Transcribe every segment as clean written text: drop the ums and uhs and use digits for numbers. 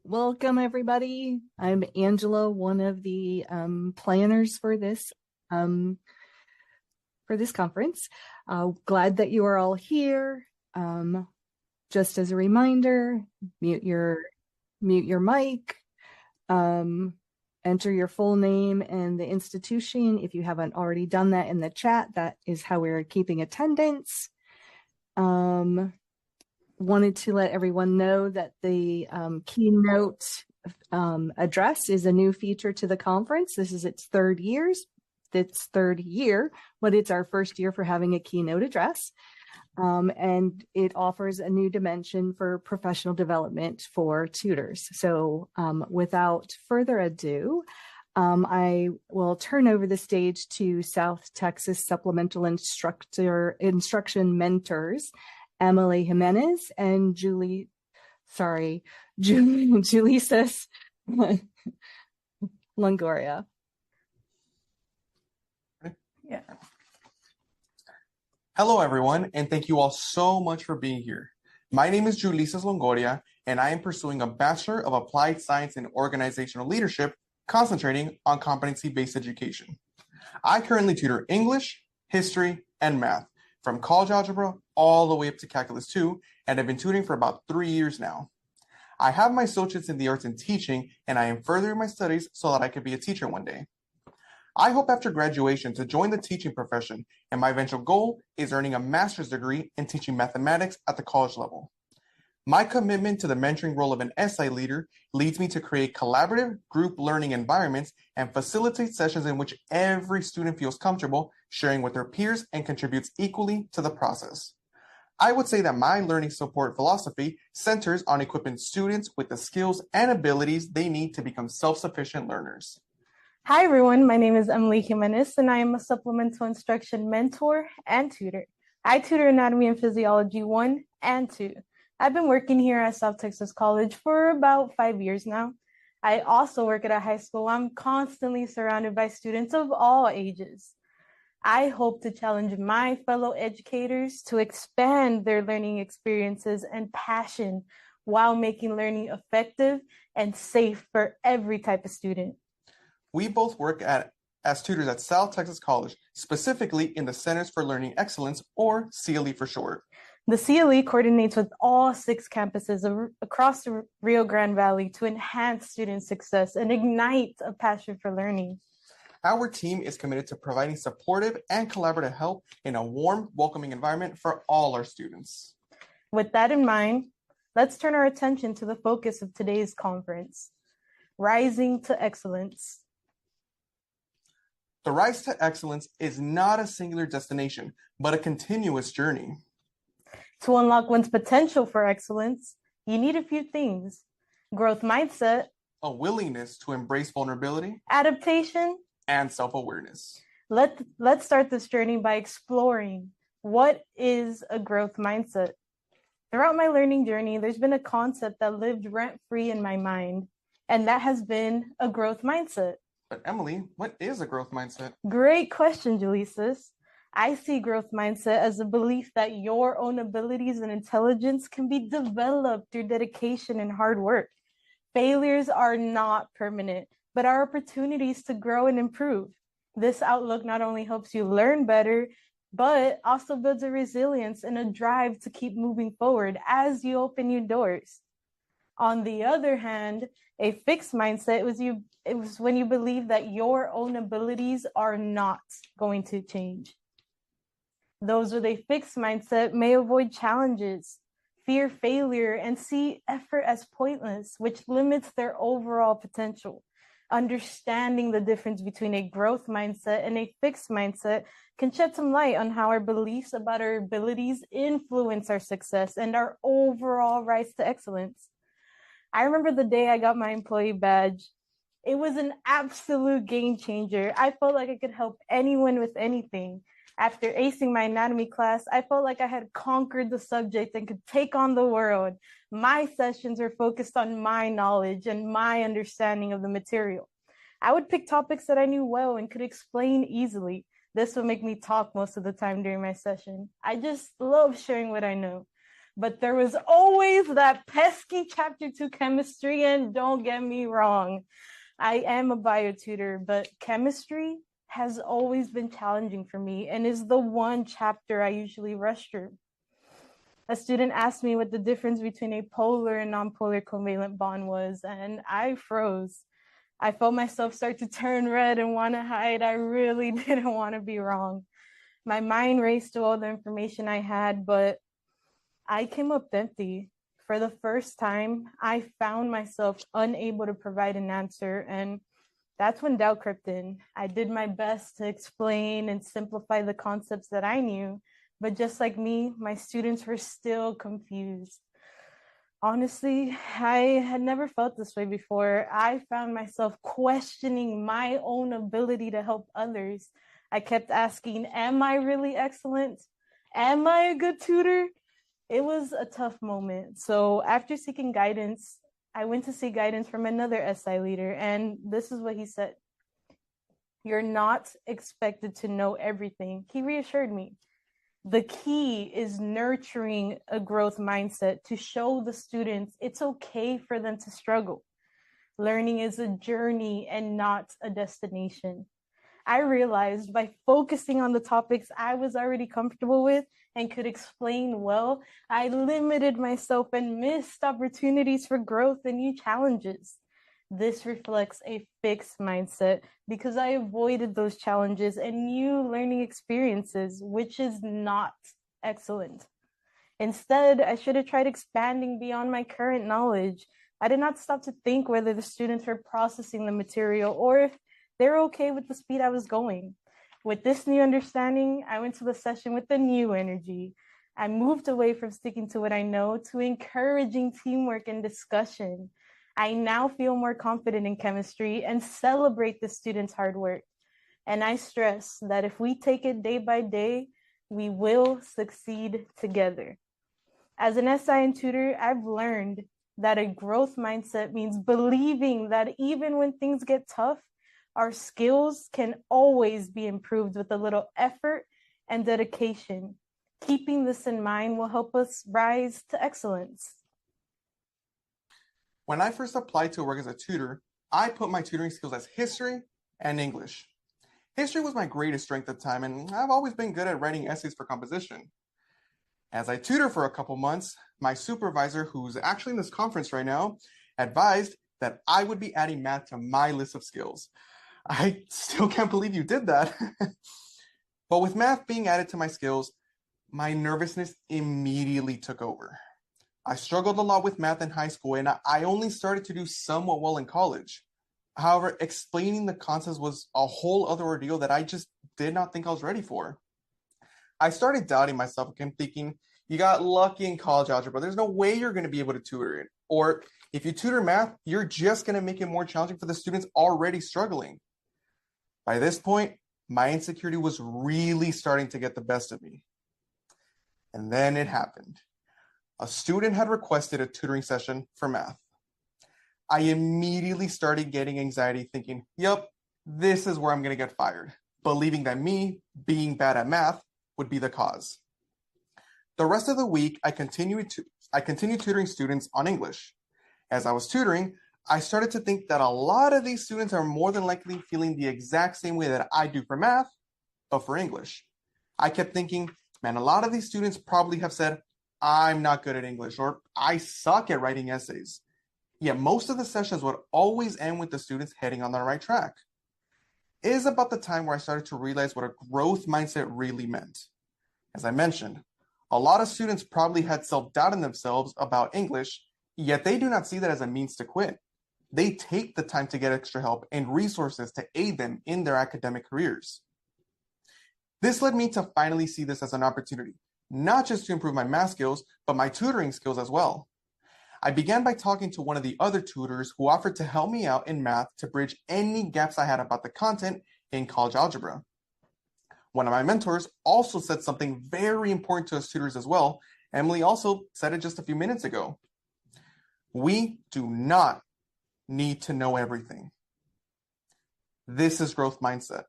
Welcome, everybody. I'm Angela, one of the planners um, for this conference. Glad that you are all here. Just as a reminder, mute your mic. Enter your full name and the institution. If you haven't already done that in the chat, that is how we're keeping attendance. Wanted to let everyone know that the Keynote address is a new feature to the conference. This is its third year, but it's our first year for having a Keynote address. And it offers a new dimension for professional development for tutors. So without further ado, I will turn over the stage to South Texas Supplemental Instruction Mentors, Emily Jimenez and Julisses Longoria. Yeah. Hello, everyone, and thank you all so much for being here. My name is Julisses Longoria, and I am pursuing a Bachelor of Applied Science in Organizational Leadership, concentrating on competency-based education. I currently tutor English, history, and math, from college algebra all the way up to Calculus 2, and I've been tutoring for about 3 years now. I have my associates in the arts and teaching, and I am furthering my studies so that I could be a teacher one day. I hope after graduation to join the teaching profession, and my eventual goal is earning a master's degree in teaching mathematics at the college level. My commitment to the mentoring role of an SI leader leads me to create collaborative group learning environments and facilitate sessions in which every student feels comfortable sharing with their peers and contributes equally to the process. I would say that my learning support philosophy centers on equipping students with the skills and abilities they need to become self-sufficient learners. Hi, everyone. My name is Emily Jimenez, and I am a supplemental instruction mentor and tutor. I tutor Anatomy and Physiology 1 and 2. I've been working here at South Texas College for about 5 years now. I also work at a high school. I'm constantly surrounded by students of all ages. I hope to challenge my fellow educators to expand their learning experiences and passion while making learning effective and safe for every type of student. We both work as tutors at South Texas College, specifically in the Centers for Learning Excellence, or CLE for short. The CLE coordinates with all 6 campuses across the Rio Grande Valley to enhance student success and ignite a passion for learning. Our team is committed to providing supportive and collaborative help in a warm, welcoming environment for all our students. With that in mind, let's turn our attention to the focus of today's conference, Rising to Excellence. The rise to excellence is not a singular destination, but a continuous journey. To unlock one's potential for excellence, you need a few things: growth mindset, a willingness to embrace vulnerability, adaptation, and self-awareness. Let's start this journey by exploring what is a growth mindset. Throughout my learning journey, there's been a concept that lived rent-free in my mind, and that has been a growth mindset. But Emily, what is a growth mindset? Great question, Julisses. I see growth mindset as a belief that your own abilities and intelligence can be developed through dedication and hard work. Failures are not permanent, but are opportunities to grow and improve. This outlook not only helps you learn better, but also builds a resilience and a drive to keep moving forward as you open new doors. On the other hand, a fixed mindset was when you believe that your own abilities are not going to change. Those with a fixed mindset may avoid challenges, fear failure, and see effort as pointless, which limits their overall potential. Understanding the difference between a growth mindset and a fixed mindset can shed some light on how our beliefs about our abilities influence our success and our overall rise to excellence. I remember the day I got my employee badge. It was an absolute game changer. I felt like I could help anyone with anything. After acing my anatomy class, I felt like I had conquered the subject and could take on the world. My sessions were focused on my knowledge and my understanding of the material. I would pick topics that I knew well and could explain easily. This would make me talk most of the time during my session. I just love sharing what I know. but there was always that pesky chapter 2 chemistry. And don't get me wrong, I am a bio tutor, but chemistry has always been challenging for me and is the one chapter I usually rush through. A student asked me what the difference between a polar and nonpolar covalent bond was, and I froze. I felt myself start to turn red and want to hide. I really didn't want to be wrong. My mind raced to all the information I had, but I came up empty. For the first time, I found myself unable to provide an answer, and that's when doubt crept in. I did my best to explain and simplify the concepts that I knew, but just like me, my students were still confused. Honestly, I had never felt this way before. I found myself questioning my own ability to help others. I kept asking, am I really excellent? Am I a good tutor? It was a tough moment. So after seeking guidance, I went to seek guidance from another SI leader, and this is what he said. You're not expected to know everything. He reassured me. The key is nurturing a growth mindset to show the students it's okay for them to struggle. Learning is a journey and not a destination. I realized by focusing on the topics I was already comfortable with and could explain well, I limited myself and missed opportunities for growth and new challenges. This reflects a fixed mindset because I avoided those challenges and new learning experiences, which is not excellent. Instead, I should have tried expanding beyond my current knowledge. I did not stop to think whether the students were processing the material or if they're okay with the speed I was going. With this new understanding, I went to the session with a new energy. I moved away from sticking to what I know to encouraging teamwork and discussion. I now feel more confident in chemistry and celebrate the students' hard work. And I stress that if we take it day by day, we will succeed together. As an SI and tutor, I've learned that a growth mindset means believing that even when things get tough, our skills can always be improved with a little effort and dedication. Keeping this in mind will help us rise to excellence. When I first applied to work as a tutor, I put my tutoring skills as history and English. History was my greatest strength at the time, and I've always been good at writing essays for composition. As I tutor for a couple months, my supervisor, who's actually in this conference right now, advised that I would be adding math to my list of skills. I still can't believe you did that. But with math being added to my skills, my nervousness immediately took over. I struggled a lot with math in high school, and I only started to do somewhat well in college. However, explaining the concepts was a whole other ordeal that I just did not think I was ready for. I started doubting myself again, thinking, you got lucky in college algebra. There's no way you're going to be able to tutor it. Or if you tutor math, you're just going to make it more challenging for the students already struggling. By this point, my insecurity was really starting to get the best of me. And then it happened. A student had requested a tutoring session for math. I immediately started getting anxiety thinking, yep, this is where I'm going to get fired, believing that me being bad at math would be the cause. The rest of the week, I continued tutoring students on English. As I was tutoring, I started to think that a lot of these students are more than likely feeling the exact same way that I do for math, but for English. I kept thinking, man, a lot of these students probably have said, I'm not good at English, or I suck at writing essays. Yet most of the sessions would always end with the students heading on the right track. It is about the time where I started to realize what a growth mindset really meant. As I mentioned, a lot of students probably had self-doubt in themselves about English, yet they do not see that as a means to quit. They take the time to get extra help and resources to aid them in their academic careers. This led me to finally see this as an opportunity, not just to improve my math skills, but my tutoring skills as well. I began by talking to one of the other tutors who offered to help me out in math to bridge any gaps I had about the content in college algebra. One of my mentors also said something very important to us tutors as well. Emily also said it just a few minutes ago. We do not need to know everything. This is growth mindset.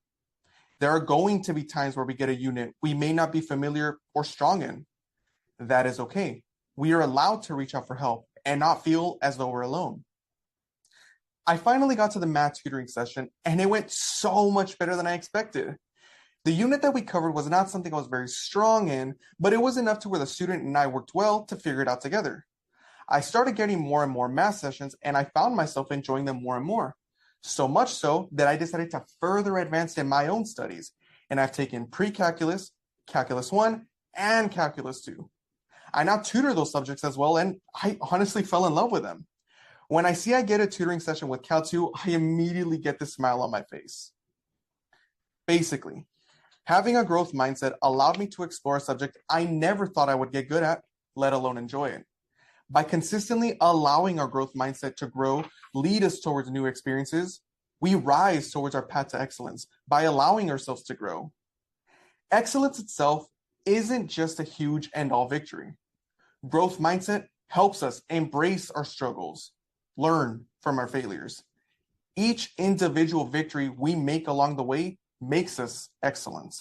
There are going to be times where we get a unit we may not be familiar or strong in. That is okay. We are allowed to reach out for help and not feel as though we're alone. I finally got to the math tutoring session, and it went so much better than I expected. The unit that we covered was not something I was very strong in, but it was enough to where the student and I worked well to figure it out together. I started getting more and more math sessions, and I found myself enjoying them more and more. So much so that I decided to further advance in my own studies, and I've taken pre-calculus, calculus 1, and calculus 2. I now tutor those subjects as well, and I honestly fell in love with them. When I see I get a tutoring session with Cal 2, I immediately get this smile on my face. Basically, having a growth mindset allowed me to explore a subject I never thought I would get good at, let alone enjoy it. By consistently allowing our growth mindset to grow, lead us towards new experiences, we rise towards our path to excellence by allowing ourselves to grow. Excellence itself isn't just a huge end-all victory. Growth mindset helps us embrace our struggles, learn from our failures. Each individual victory we make along the way makes us excellent.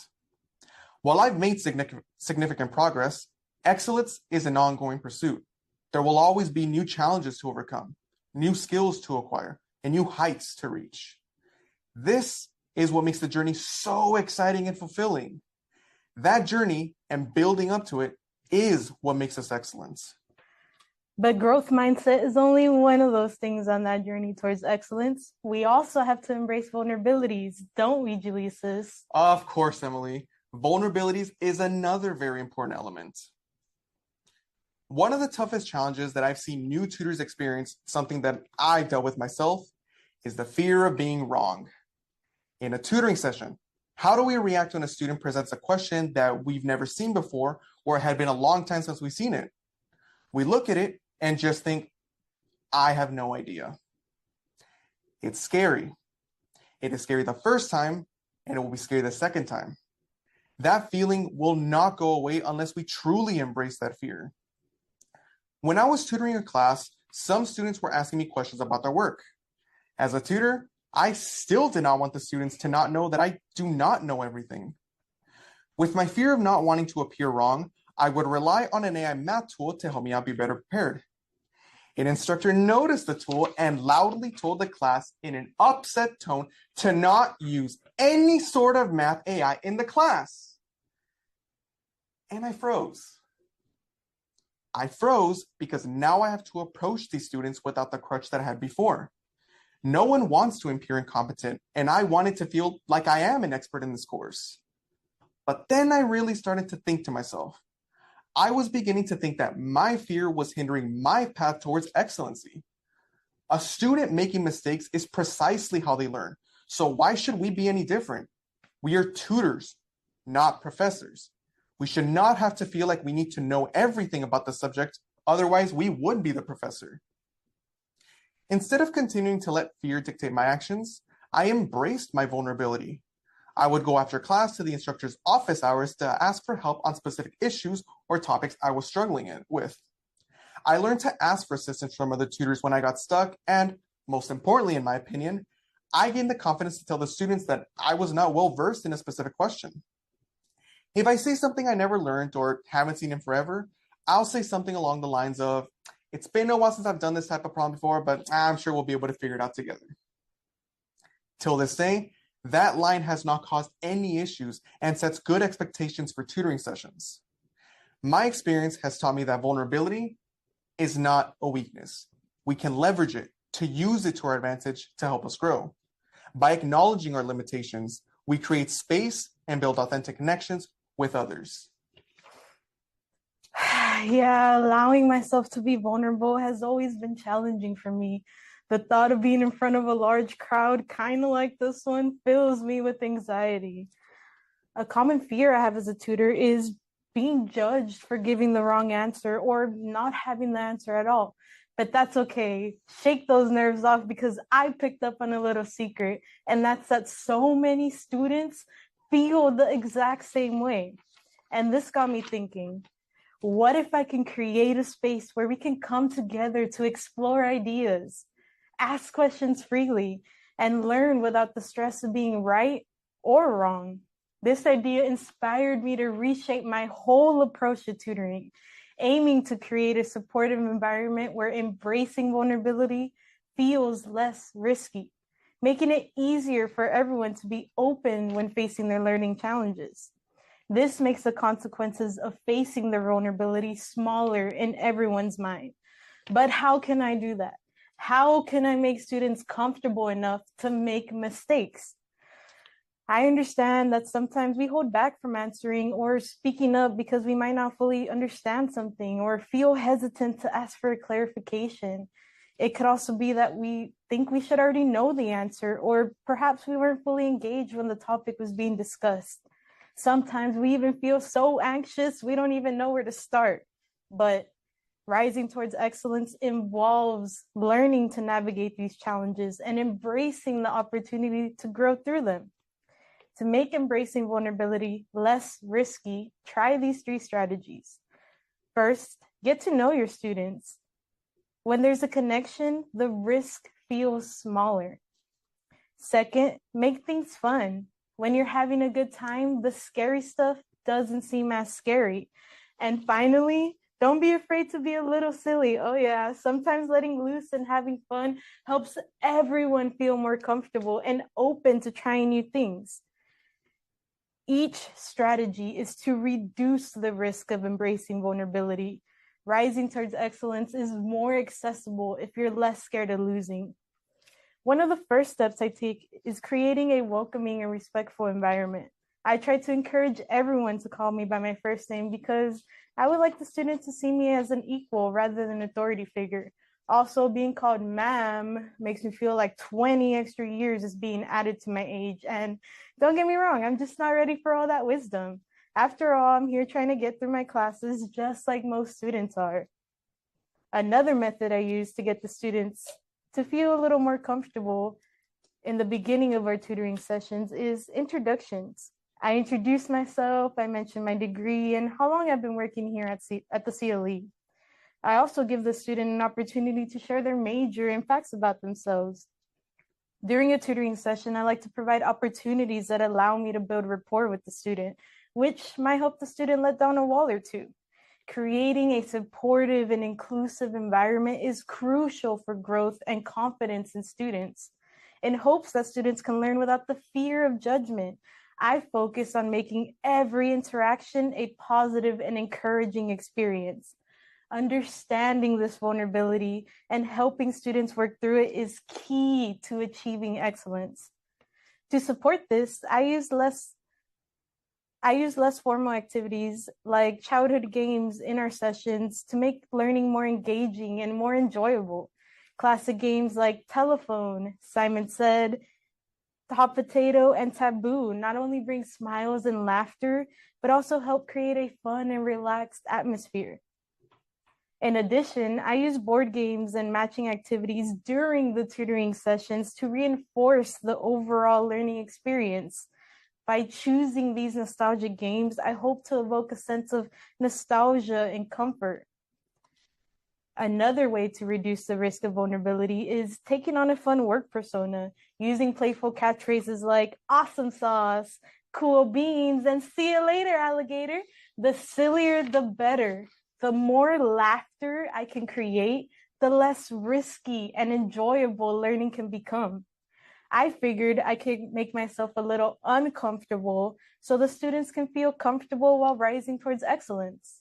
While I've made significant progress, excellence is an ongoing pursuit. There will always be new challenges to overcome, new skills to acquire, and new heights to reach. This is what makes the journey so exciting and fulfilling. That journey and building up to it is what makes us excellent. But growth mindset is only one of those things on that journey towards excellence. We also have to embrace vulnerabilities, don't we, Julisses? Of course, Emily. Vulnerabilities is another very important element. One of the toughest challenges that I've seen new tutors experience, something that I dealt with myself, is the fear of being wrong. In a tutoring session, how do we react when a student presents a question that we've never seen before or it had been a long time since we've seen it? We look at it and just think, I have no idea. It's scary. It is scary the first time, and it will be scary the second time. That feeling will not go away unless we truly embrace that fear. When I was tutoring a class, some students were asking me questions about their work. As a tutor, I still did not want the students to not know that I do not know everything. With my fear of not wanting to appear wrong, I would rely on an AI math tool to help me out be better prepared. An instructor noticed the tool and loudly told the class in an upset tone to not use any sort of math AI in the class. And I froze. I froze because now I have to approach these students without the crutch that I had before. No one wants to appear incompetent, and I wanted to feel like I am an expert in this course. But then I really started to think to myself, I was beginning to think that my fear was hindering my path towards excellency. A student making mistakes is precisely how they learn. So why should we be any different? We are tutors, not professors. We should not have to feel like we need to know everything about the subject, otherwise we would be the professor. Instead of continuing to let fear dictate my actions, I embraced my vulnerability. I would go after class to the instructor's office hours to ask for help on specific issues or topics I was struggling with. I learned to ask for assistance from other tutors when I got stuck, and most importantly, in my opinion, I gained the confidence to tell the students that I was not well versed in a specific question. If I say something I never learned or haven't seen in forever, I'll say something along the lines of, it's been a while since I've done this type of problem before, but I'm sure we'll be able to figure it out together. Till this day, that line has not caused any issues and sets good expectations for tutoring sessions. My experience has taught me that vulnerability is not a weakness. We can leverage it to use it to our advantage to help us grow. By acknowledging our limitations, we create space and build authentic connections with others. Yeah, allowing myself to be vulnerable has always been challenging for me. The thought of being in front of a large crowd, kind of like this one, fills me with anxiety. A common fear I have as a tutor is being judged for giving the wrong answer or not having the answer at all. But that's okay. Shake those nerves off because I picked up on a little secret, and that's that so many students feel the exact same way. And this got me thinking, what if I can create a space where we can come together to explore ideas, ask questions freely, and learn without the stress of being right or wrong? This idea inspired me to reshape my whole approach to tutoring. aiming to create a supportive environment where embracing vulnerability feels less risky, making it easier for everyone to be open when facing their learning challenges. This makes the consequences of facing their vulnerability smaller in everyone's mind. But how can I do that? How can I make students comfortable enough to make mistakes? I understand that sometimes we hold back from answering or speaking up because we might not fully understand something or feel hesitant to ask for a clarification. It could also be that we think we should already know the answer, or perhaps we weren't fully engaged when the topic was being discussed. Sometimes we even feel so anxious, we don't even know where to start. But rising towards excellence involves learning to navigate these challenges and embracing the opportunity to grow through them. To make embracing vulnerability less risky, try these 3 strategies. First, get to know your students. When there's a connection, the risk feels smaller. Second, make things fun. When you're having a good time, the scary stuff doesn't seem as scary. And finally, don't be afraid to be a little silly. Oh yeah, sometimes letting loose and having fun helps everyone feel more comfortable and open to trying new things. Each strategy is to reduce the risk of embracing vulnerability. Rising towards excellence is more accessible if you're less scared of losing. One of the first steps I take is creating a welcoming and respectful environment. I try to encourage everyone to call me by my first name because I would like the student to see me as an equal rather than an authority figure. Also, being called ma'am makes me feel like 20 extra years is being added to my age. And don't get me wrong, I'm just not ready for all that wisdom. After all, I'm here trying to get through my classes just like most students are. Another method I use to get the students to feel a little more comfortable in the beginning of our tutoring sessions is introductions. I introduce myself, I mention my degree and how long I've been working here at the CRLA. I also give the student an opportunity to share their major and facts about themselves. During a tutoring session, I like to provide opportunities that allow me to build rapport with the student, which might help the student let down a wall or two. Creating a supportive and inclusive environment is crucial for growth and confidence in students. In hopes that students can learn without the fear of judgment, I focus on making every interaction a positive and encouraging experience. Understanding this vulnerability and helping students work through it is key to achieving excellence. To support this, I use less formal activities like childhood games in our sessions to make learning more engaging and more enjoyable. Classic games like Telephone, Simon Said, Hot Potato, and Taboo not only bring smiles and laughter, but also help create a fun and relaxed atmosphere. In addition, I use board games and matching activities during the tutoring sessions to reinforce the overall learning experience. By choosing these nostalgic games, I hope to evoke a sense of nostalgia and comfort. Another way to reduce the risk of vulnerability is taking on a fun work persona, using playful catchphrases like awesome sauce, cool beans, and see you later, alligator. The sillier, the better. The more laughter I can create, the less risky and enjoyable learning can become. I figured I could make myself a little uncomfortable so the students can feel comfortable while rising towards excellence.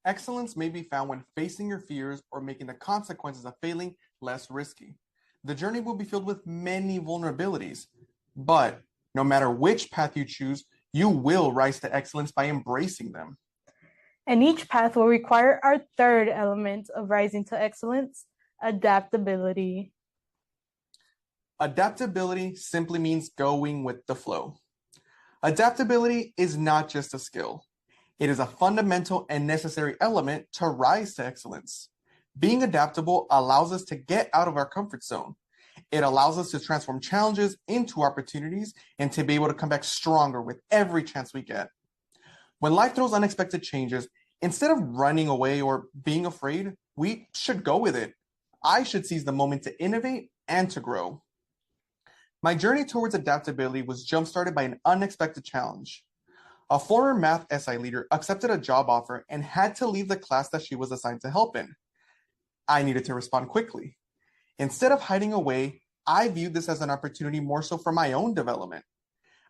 Excellence may be found when facing your fears or making the consequences of failing less risky. The journey will be filled with many vulnerabilities, but no matter which path you choose, you will rise to excellence by embracing them. And each path will require our third element of rising to excellence, adaptability. Adaptability simply means going with the flow. Adaptability is not just a skill. It is a fundamental and necessary element to rise to excellence. Being adaptable allows us to get out of our comfort zone. It allows us to transform challenges into opportunities and to be able to come back stronger with every chance we get. When life throws unexpected changes, instead of running away or being afraid, we should go with it. I should seize the moment to innovate and to grow. My journey towards adaptability was jump-started by an unexpected challenge. A former math SI leader accepted a job offer and had to leave the class that she was assigned to help in. I needed to respond quickly. Instead of hiding away, I viewed this as an opportunity more so for my own development.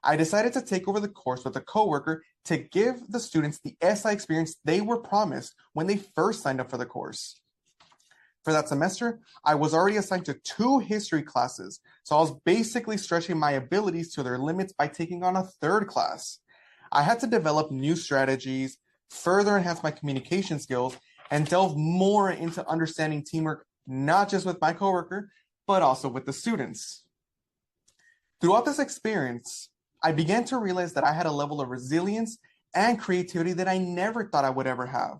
I decided to take over the course with a coworker to give the students the SI experience they were promised when they first signed up for the course. For that semester, I was already assigned to 2 history classes, so I was basically stretching my abilities to their limits by taking on a 3rd class. I had to develop new strategies, further enhance my communication skills, and delve more into understanding teamwork, not just with my coworker, but also with the students. Throughout this experience, I began to realize that I had a level of resilience and creativity that I never thought I would ever have.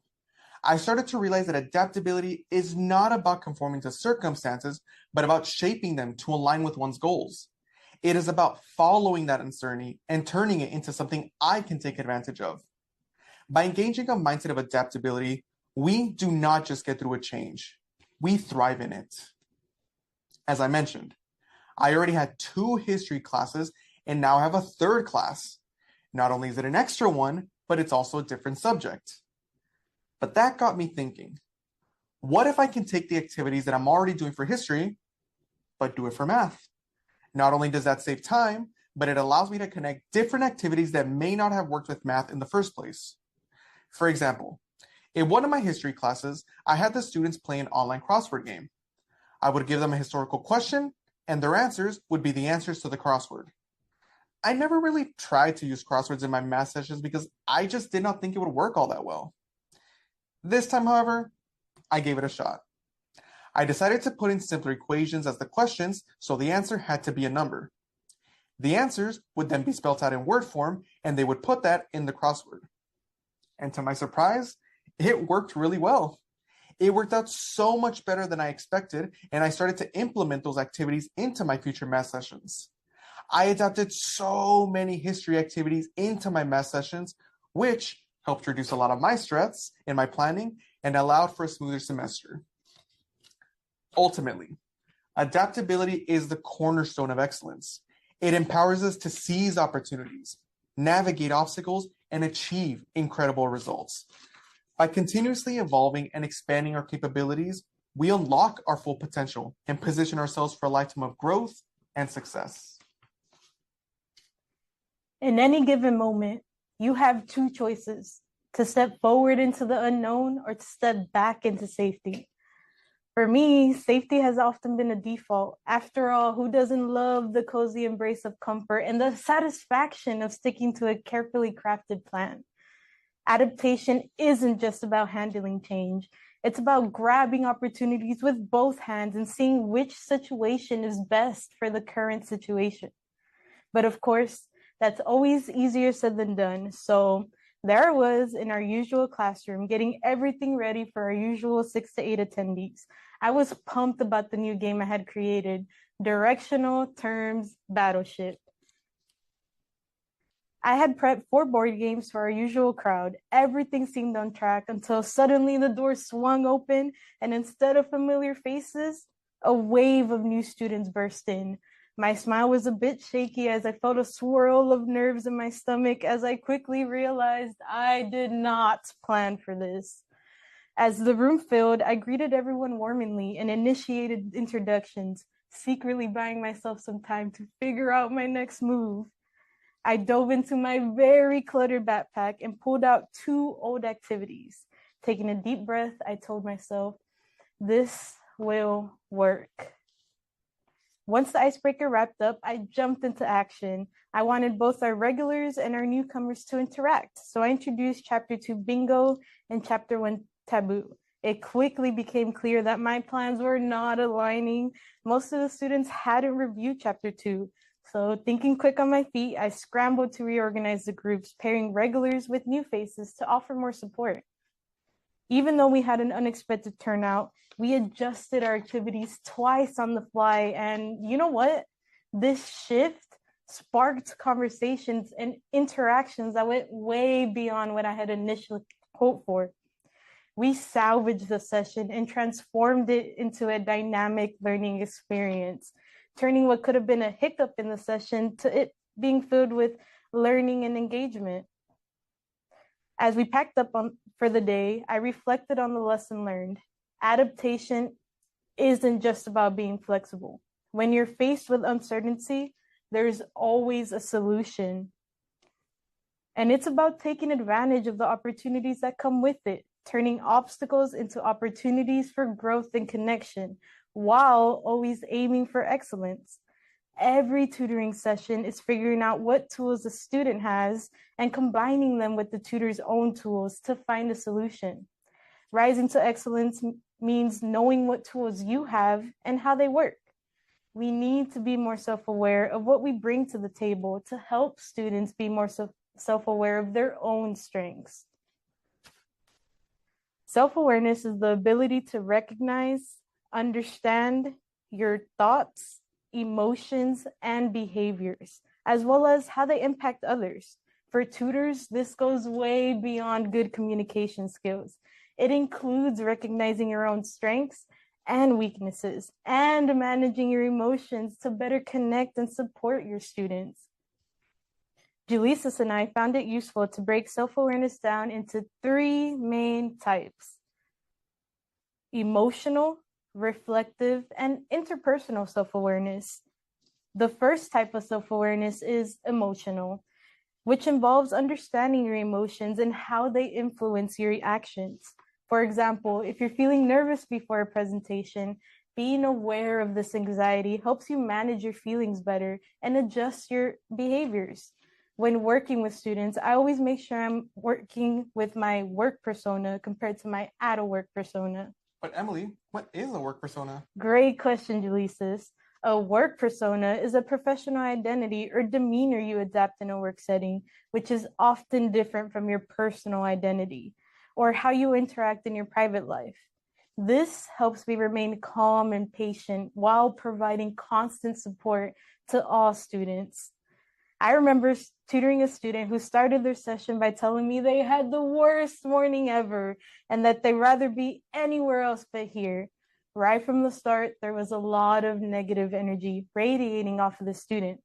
I started to realize that adaptability is not about conforming to circumstances, but about shaping them to align with one's goals. It is about following that uncertainty and turning it into something I can take advantage of. By engaging a mindset of adaptability, we do not just get through a change, we thrive in it. As I mentioned, I already had 2 history classes and now I have a 3rd class. Not only is it an extra one, but it's also a different subject. But that got me thinking, what if I can take the activities that I'm already doing for history, but do it for math? Not only does that save time, but it allows me to connect different activities that may not have worked with math in the first place. For example, in one of my history classes, I had the students play an online crossword game. I would give them a historical question, and their answers would be the answers to the crossword. I never really tried to use crosswords in my math sessions because I just did not think it would work all that well. This time, however, I gave it a shot. I decided to put in simpler equations as the questions, so the answer had to be a number. The answers would then be spelled out in word form, and they would put that in the crossword. And to my surprise, it worked really well. It worked out so much better than I expected, and I started to implement those activities into my future math sessions. I adapted so many history activities into my math sessions, which helped reduce a lot of my stress in my planning and allowed for a smoother semester. Ultimately, adaptability is the cornerstone of excellence. It empowers us to seize opportunities, navigate obstacles, and achieve incredible results. By continuously evolving and expanding our capabilities, we unlock our full potential and position ourselves for a lifetime of growth and success. In any given moment, you have 2 choices: to step forward into the unknown or to step back into safety. For me, safety has often been a default. After all, who doesn't love the cozy embrace of comfort and the satisfaction of sticking to a carefully crafted plan? Adaptation isn't just about handling change. It's about grabbing opportunities with both hands and seeing which situation is best for the current situation. But of course, that's always easier said than done. So there I was in our usual classroom, getting everything ready for our usual 6 to 8 attendees. I was pumped about the new game I had created, Directional Terms Battleship. I had prepped 4 board games for our usual crowd. Everything seemed on track until suddenly the door swung open, and instead of familiar faces, a wave of new students burst in. My smile was a bit shaky as I felt a swirl of nerves in my stomach as I quickly realized I did not plan for this. As the room filled, I greeted everyone warmly and initiated introductions, secretly buying myself some time to figure out my next move. I dove into my very cluttered backpack and pulled out 2 old activities. Taking a deep breath, I told myself, this will work. Once the icebreaker wrapped up, I jumped into action. I wanted both our regulars and our newcomers to interact, so I introduced Chapter 2 Bingo and Chapter 1 Taboo. It quickly became clear that my plans were not aligning. Most of the students hadn't reviewed Chapter 2, so thinking quick on my feet, I scrambled to reorganize the groups, pairing regulars with new faces to offer more support. Even though we had an unexpected turnout, we adjusted our activities twice on the fly. And you know what? This shift sparked conversations and interactions that went way beyond what I had initially hoped for. We salvaged the session and transformed it into a dynamic learning experience, turning what could have been a hiccup in the session to it being filled with learning and engagement. As we packed up for the day, I reflected on the lesson learned. Adaptation isn't just about being flexible. When you're faced with uncertainty, there's always a solution. And it's about taking advantage of the opportunities that come with it, turning obstacles into opportunities for growth and connection, while always aiming for excellence. Every tutoring session is figuring out what tools the student has and combining them with the tutor's own tools to find a solution. Rising to excellence means knowing what tools you have and how they work. We need to be more self-aware of what we bring to the table to help students be more self-aware of their own strengths. Self-awareness is the ability to recognize, understand your thoughts, emotions, and behaviors, as well as how they impact others. For tutors, this goes way beyond good communication skills. It includes recognizing your own strengths and weaknesses and managing your emotions to better connect and support your students. Julisses and I found it useful to break self-awareness down into 3 main types: emotional, reflective, and interpersonal self-awareness. The first type of self-awareness is emotional, which involves understanding your emotions and how they influence your actions. For example, if you're feeling nervous before a presentation, being aware of this anxiety helps you manage your feelings better and adjust your behaviors. When working with students, I always make sure I'm working with my work persona compared to my out-of-work persona. But Emily, what is a work persona? Great question, Julisses. A work persona is a professional identity or demeanor you adapt in a work setting, which is often different from your personal identity or how you interact in your private life. This helps me remain calm and patient while providing constant support to all students. I remember tutoring a student who started their session by telling me they had the worst morning ever and that they'd rather be anywhere else but here. Right from the start, there was a lot of negative energy radiating off of the student.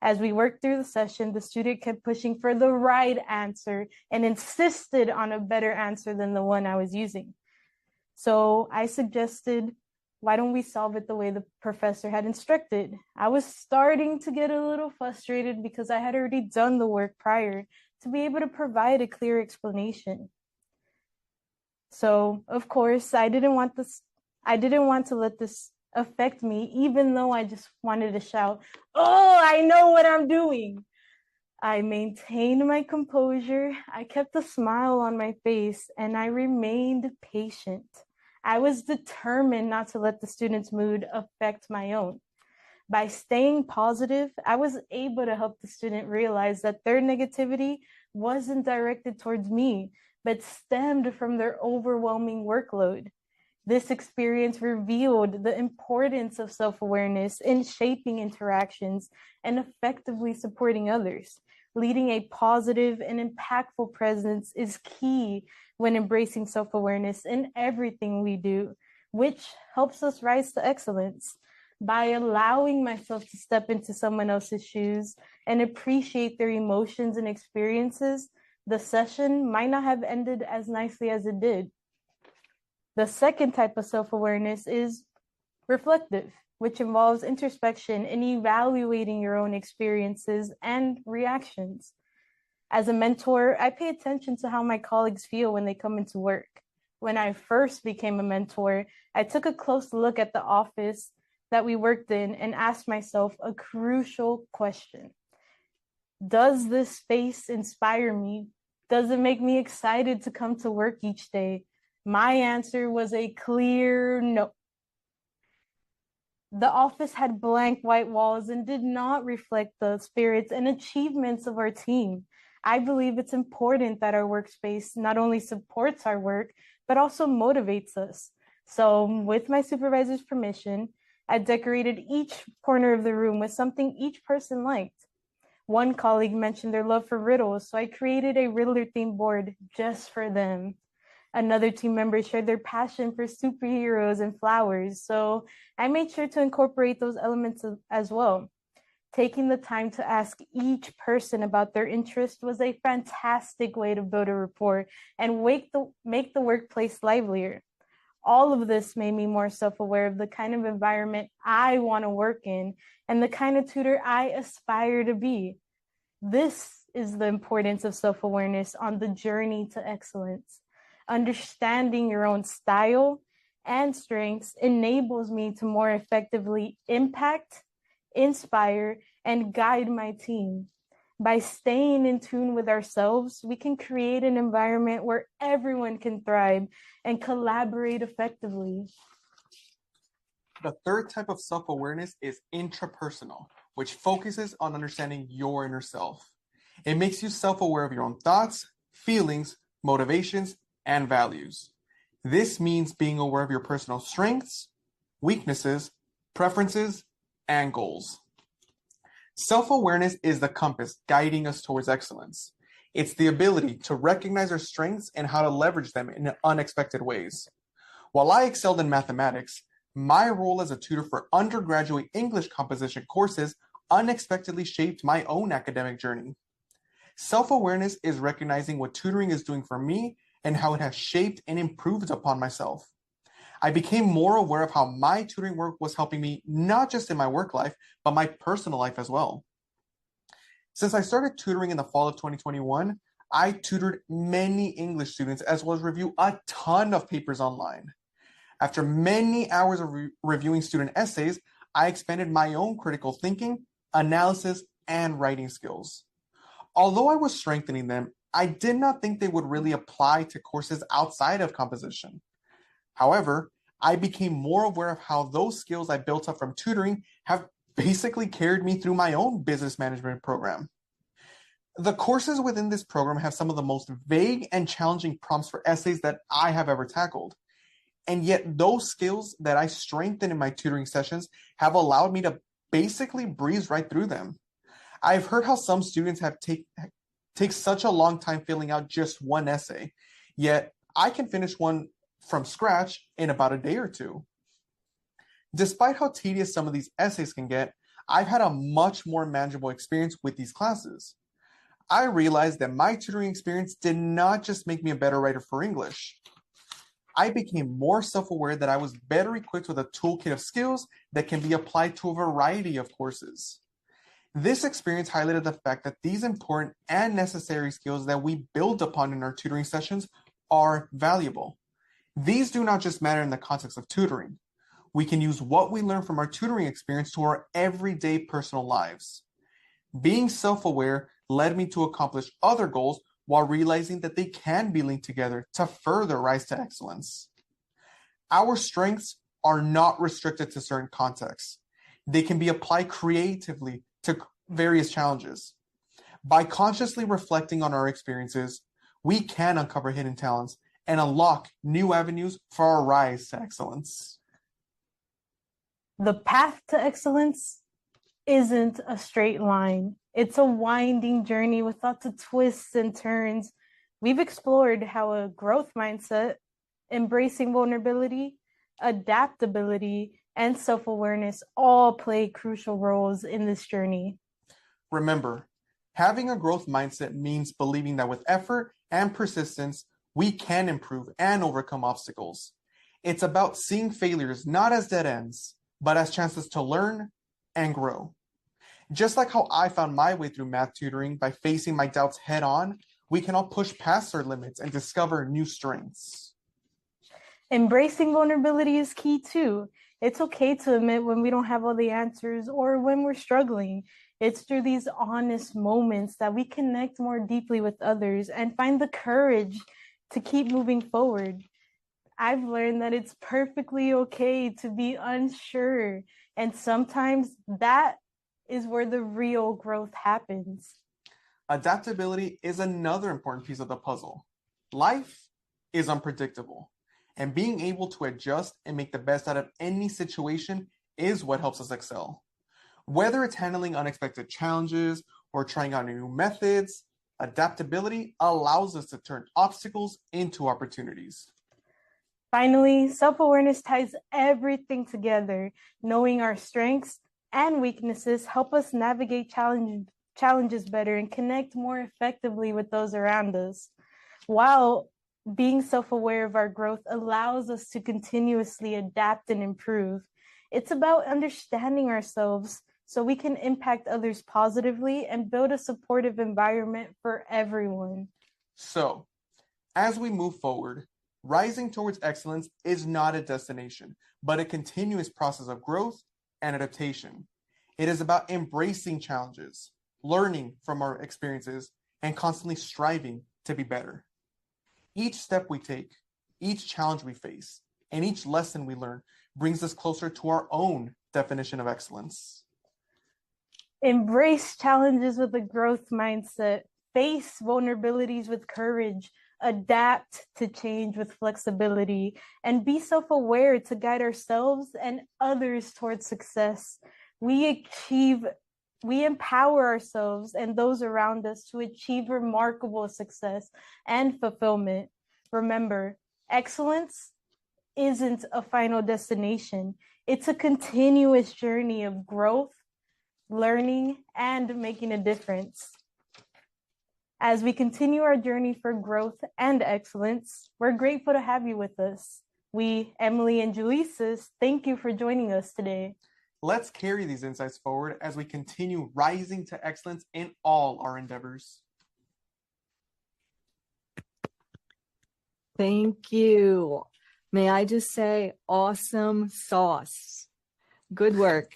As we worked through the session, the student kept pushing for the right answer and insisted on a better answer than the one I was using. So I suggested, why don't we solve it the way the professor had instructed? I was starting to get a little frustrated because I had already done the work prior to be able to provide a clear explanation. So, of course, I didn't want to let this affect me, even though I just wanted to shout, "Oh, I know what I'm doing." I maintained my composure, I kept a smile on my face, and I remained patient. I was determined not to let the student's mood affect my own. By staying positive, I was able to help the student realize that their negativity wasn't directed towards me, but stemmed from their overwhelming workload. This experience revealed the importance of self-awareness in shaping interactions and effectively supporting others. Leading a positive and impactful presence is key when embracing self-awareness in everything we do, which helps us rise to excellence. By allowing myself to step into someone else's shoes and appreciate their emotions and experiences, the session might not have ended as nicely as it did. The second type of self-awareness is reflective, which involves introspection and evaluating your own experiences and reactions. As a mentor, I pay attention to how my colleagues feel when they come into work. When I first became a mentor, I took a close look at the office that we worked in and asked myself a crucial question. Does this space inspire me? Does it make me excited to come to work each day? My answer was a clear no. The office had blank white walls and did not reflect the spirits and achievements of our team. I believe it's important that our workspace not only supports our work, but also motivates us. So with my supervisor's permission, I decorated each corner of the room with something each person liked. One colleague mentioned their love for riddles, so I created a Riddler-themed board just for them. Another team member shared their passion for superheroes and flowers, so I made sure to incorporate those elements as well. Taking the time to ask each person about their interest was a fantastic way to build a rapport and make the workplace livelier. All of this made me more self-aware of the kind of environment I want to work in and the kind of tutor I aspire to be. This is the importance of self-awareness on the journey to excellence. Understanding your own style and strengths enables me to more effectively impact, inspire, and guide my team. By staying in tune with ourselves, we can create an environment where everyone can thrive and collaborate effectively. The third type of self-awareness is intrapersonal, which focuses on understanding your inner self. It makes you self-aware of your own thoughts, feelings, motivations, and values. This means being aware of your personal strengths, weaknesses, preferences, and goals. Self-awareness is the compass guiding us towards excellence. It's the ability to recognize our strengths and how to leverage them in unexpected ways. While I excelled in mathematics, my role as a tutor for undergraduate English composition courses unexpectedly shaped my own academic journey. Self-awareness is recognizing what tutoring is doing for me and how it has shaped and improved upon myself. I became more aware of how my tutoring work was helping me not just in my work life, but my personal life as well. Since I started tutoring in the fall of 2021, I tutored many English students as well as review a ton of papers online. After many hours of reviewing student essays, I expanded my own critical thinking, analysis, and writing skills. Although I was strengthening them, I did not think they would really apply to courses outside of composition. However, I became more aware of how those skills I built up from tutoring have basically carried me through my own business management program. The courses within this program have some of the most vague and challenging prompts for essays that I have ever tackled. And yet those skills that I strengthened in my tutoring sessions have allowed me to basically breeze right through them. I've heard how some students have take such a long time filling out just one essay, yet I can finish one from scratch in about a day or two. Despite how tedious some of these essays can get, I've had a much more manageable experience with these classes. I realized that my tutoring experience did not just make me a better writer for English. I became more self-aware that I was better equipped with a toolkit of skills that can be applied to a variety of courses. This experience highlighted the fact that these important and necessary skills that we build upon in our tutoring sessions are valuable. These do not just matter in the context of tutoring. We can use what we learn from our tutoring experience to our everyday personal lives. Being self-aware led me to accomplish other goals while realizing that they can be linked together to further rise to excellence. Our strengths are not restricted to certain contexts. They can be applied creatively to various challenges. By consciously reflecting on our experiences, we can uncover hidden talents and unlock new avenues for our rise to excellence. The path to excellence isn't a straight line. It's a winding journey with lots of twists and turns. We've explored how a growth mindset, embracing vulnerability, adaptability, and self-awareness all play crucial roles in this journey. Remember, having a growth mindset means believing that with effort and persistence, we can improve and overcome obstacles. It's about seeing failures not as dead ends, but as chances to learn and grow. Just like how I found my way through math tutoring by facing my doubts head on, we can all push past our limits and discover new strengths. Embracing vulnerability is key too. It's okay to admit when we don't have all the answers or when we're struggling. It's through these honest moments that we connect more deeply with others and find the courage to keep moving forward. I've learned that it's perfectly okay to be unsure, and sometimes that is where the real growth happens. Adaptability is another important piece of the puzzle. Life is unpredictable, and being able to adjust and make the best out of any situation is what helps us excel. Whether it's handling unexpected challenges or trying out new methods, adaptability allows us to turn obstacles into opportunities. Finally, self-awareness ties everything together, knowing our strengths and weaknesses help us navigate challenges better and connect more effectively with those around us. While being self-aware of our growth allows us to continuously adapt and improve, it's about understanding ourselves so we can impact others positively and build a supportive environment for everyone. So, as we move forward, rising towards excellence is not a destination, but a continuous process of growth and adaptation. It is about embracing challenges, learning from our experiences, and constantly striving to be better. Each step we take, each challenge we face, and each lesson we learn brings us closer to our own definition of excellence. Embrace challenges with a growth mindset, face vulnerabilities with courage, adapt to change with flexibility, and be self-aware to guide ourselves and others towards success. We empower ourselves and those around us to achieve remarkable success and fulfillment. Remember, excellence isn't a final destination. It's a continuous journey of growth, learning, and making a difference. As we continue our journey for growth and excellence, we're grateful to have you with us. We, Emily and Julisses, thank you for joining us today. Let's carry these insights forward as we continue rising to excellence in all our endeavors. Thank you. May I just say, awesome sauce. Good work.